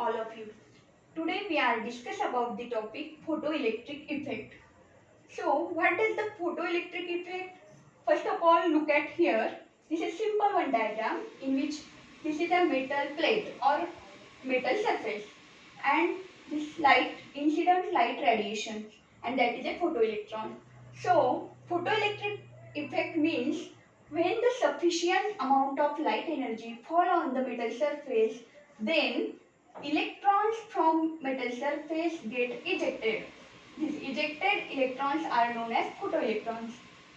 all of you. Today we are discuss about the topic photoelectric effect. So what is the photoelectric effect? First of all, look at here. This is simple one diagram in which this is a metal plate or metal surface and this light incident light radiation and that is a photoelectron. So photoelectric effect means when the sufficient amount of light energy fall on the metal surface, then electrons from metal surface get ejected. These ejected electrons are known as photoelectrons.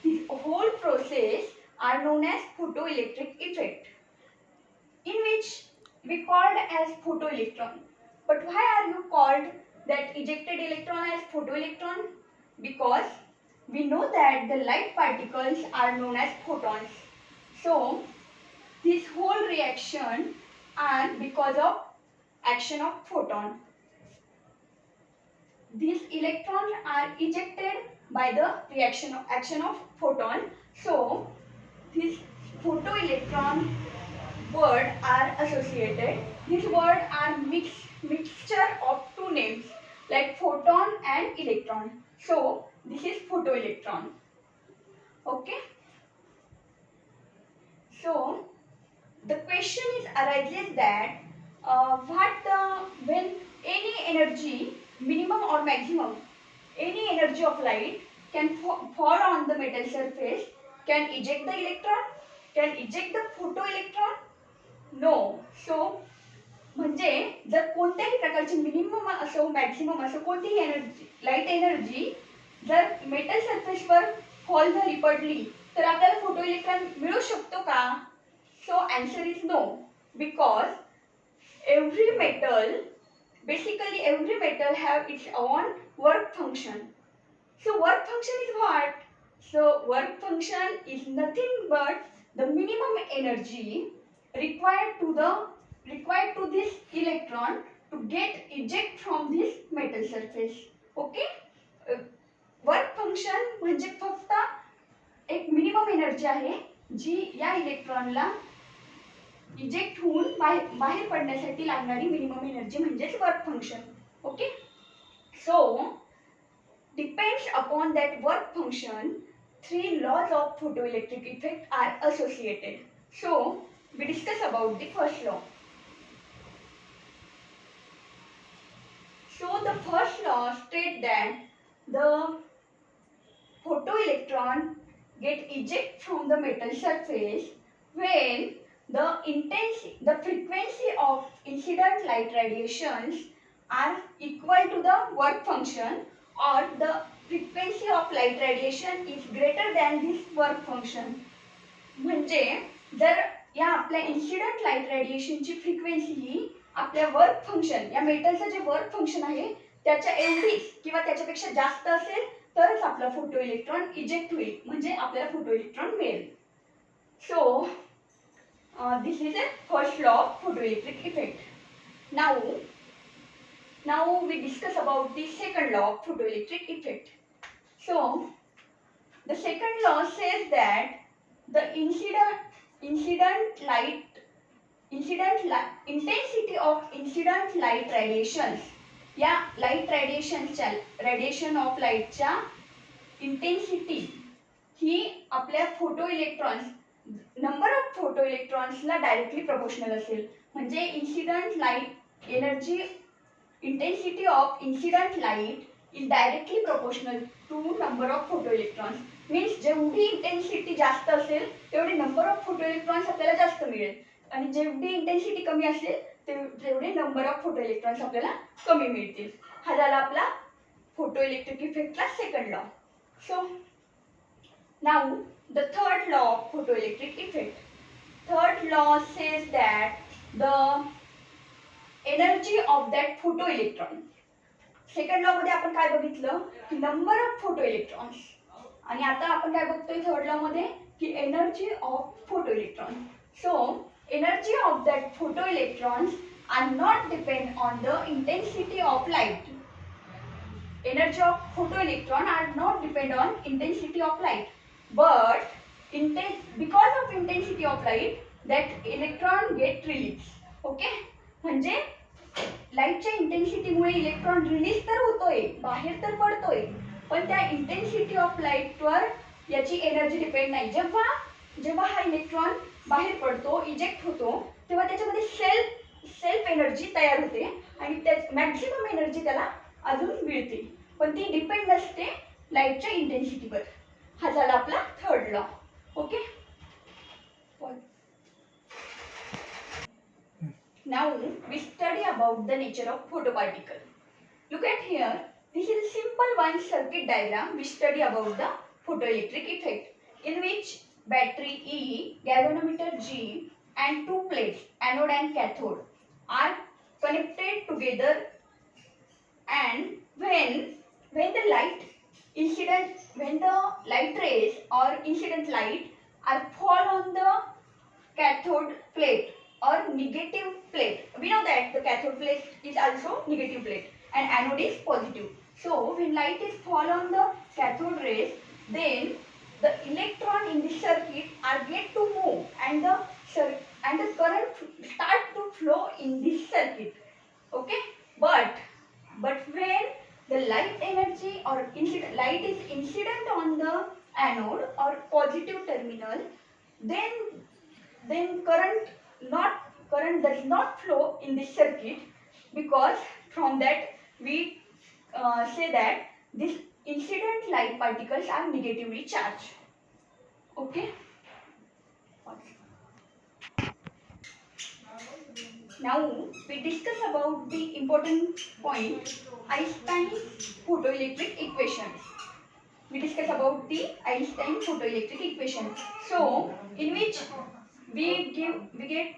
This whole process are known as photoelectric effect, in which we called as photoelectron. But why are you called that ejected electron as photoelectron? Because we know that the light particles are known as photons. So this whole reaction are because of action of photon. These electrons are ejected by the action of photon. So these photoelectron word are associated. These words are mixture of two names like photon and electron. So this is photoelectron. Okay. So the question is arises that when any energy minimum or maximum any energy of light can fall on the metal surface can eject the electron, can eject the photoelectron. No. So म्हणजे जर कोणत्याही प्रकारची minimum असो maximum असो कोणतीही energy light energy जर metal सरफेसवर fall झाली पडली तर आपल्याला फोटो इलेक्ट्रॉन मिळू शकतो का? So answer is no, because every metal basically every metal have its own work function. So work function is what? So work function is nothing but the minimum energy required to this electron to get eject from this metal surface. Okay. Work function म्हणजे फक्त एक minimum energy आहे जी या इलेक्ट्रॉनला eject होऊन बाहेर पडण्यासाठी लागणारी minimum energy म्हणजेच work function. Okay. So depends upon that work function 3 laws of photoelectric effect are associated. So we discuss about the first law. So the first law states that the photoelectron get eject from the metal surface when the frequency of incident light radiations are equal to the work function or the frequency of light radiation is greater than this work function. म्हणजे जर या आपल्या incident light रेडिएशनची frequency ही आपल्या work function या मेटलचं जे work function आहे त्याच्या एवढीच किंवा त्याच्यापेक्षा जास्त असेल तरच आपला फोटो इलेक्ट्रॉन इजेक्ट होईल म्हणजे आपल्याला फोटो इलेक्ट्रॉन मिळेल. सो this is a first law of photoelectric effect. Now we discuss about the second law of photoelectric effect. So the second law says that the intensity of incident light radiations या light radiation of लाईटच्या intensity ही आपल्या photo electrons number of photo इलेक्ट्रॉन्सला directly proportional असेल. म्हणजे incident light energy intensity of incident light is directly proportional to number of photo electrons. Means जेवढी intensity जास्त असेल तेवढी नंबर ऑफ फोटो इलेक्ट्रॉन्स आपल्याला जास्त मिळेल आणि जेवढी इंटेन्सिटी कमी असेल तेवढे नंबर ऑफ फोटो इलेक्ट्रॉन्स आपल्याला कमी मिळतील. हा झाला आपला फोटो इलेक्ट्रिक इफेक्टचा second law. So now the third law of photoelectric effect. Third law says that the energy of that photoelectron. Second law मध्ये आपण काय बघितलं की नंबर ऑफ फोटो इलेक्ट्रॉन्स आणि आता आपण काय बघतोय थर्ड लॉ मध्ये की energy of photo electron. So energy of that photo electrons are not depend on the intensity of light. Energy of photo electron are not depend on intensity of light. But because of intensity of light that electron get released. Okay. म्हणजे लाईटच्या इंटेन्सिटीमुळे electron release तर होतोय, बाहेर तर पडतोय, पण त्या intensity of लाईटवर याची energy depend नाही. जेव्हा जेव्हा हा इलेक्ट्रॉन बाहेर पडतो, इजेक्ट होतो, तेव्हा त्याच्यामध्ये सेल्फ एनर्जी तयार होते आणि त्या मॅक्झिमम एनर्जी त्याला अजून मिळते, पण ती डिपेंड नसते लाईटच्या इंटेन्सिटीवर. हा झाला आपला third law. Okay. Now we study about the nature of photoparticle. Look at here. This is a simple one circuit diagram. We study about the photoelectric effect, in which battery E, galvanometer G, and two plates, anode and cathode, are connected together. And when the light rays or incident light are fall on the cathode plate or negative plate. We know that the cathode plate is also negative plate and anode is positive. So when light is fall on the cathode rays, then the electron in the circuit are get to move and the current start to flow in this circuit. Okay, but when the light energy or light is incident on the anode or positive terminal, then current does not flow in this circuit, because from that we say that these incident light particles are negatively charged. Okay. Now we discuss about the important point, Einstein's photoelectric equation. We discuss about the Einstein photoelectric equation. So in which we get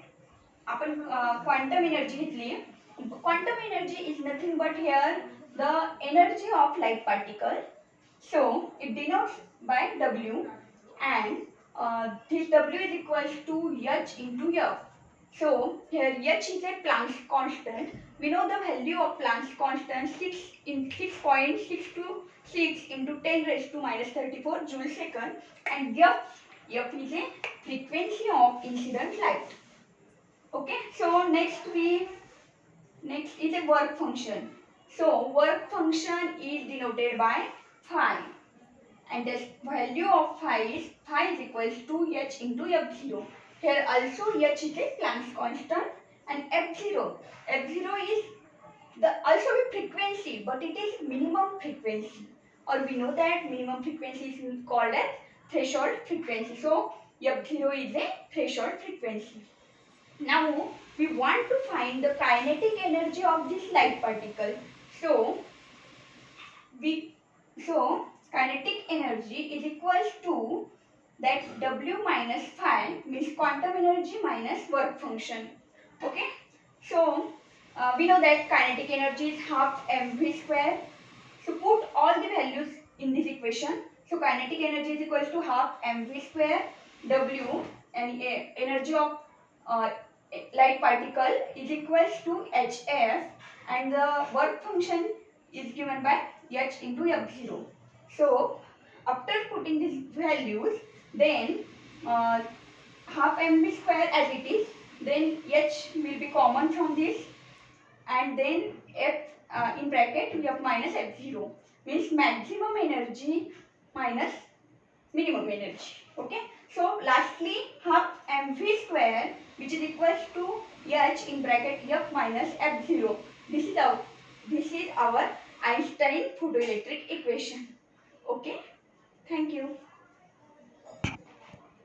आपण quantum energy घेतली. Quantum energy is nothing but here the energy of light particle. So it denotes by W, and this W is equals to H into F. So here H is a Planck's constant. We know the value of Planck's constant 6.626 into 10 raised to minus 34 joule second, and F is a frequency of incident light. Okay, so next is a work function. So work function is denoted by phi, and the value of phi is equals to H into F0. Here also H is a Planck's constant, and F0 is the also a frequency, but it is minimum frequency, or we know that minimum frequency is called as threshold frequency. So F0 is a threshold frequency. Now we want to find the kinetic energy of this light particle. So kinetic energy is equals to that W minus phi, means quantum energy minus work function. Okay, so we know that kinetic energy is half mv square. So put all the values in this equation. So kinetic energy is equals to half mv square. W, and energy of light particle is equals to HF, and the work function is given by H into F0. So after putting these values, then half mv square as it is, then H will be common from this, and then F in bracket F minus F0, means maximum energy minus minimum energy. Okay, so lastly half mv square, which is equals to H in bracket F minus F0. This is our Einstein photoelectric equation. Okay, thank you.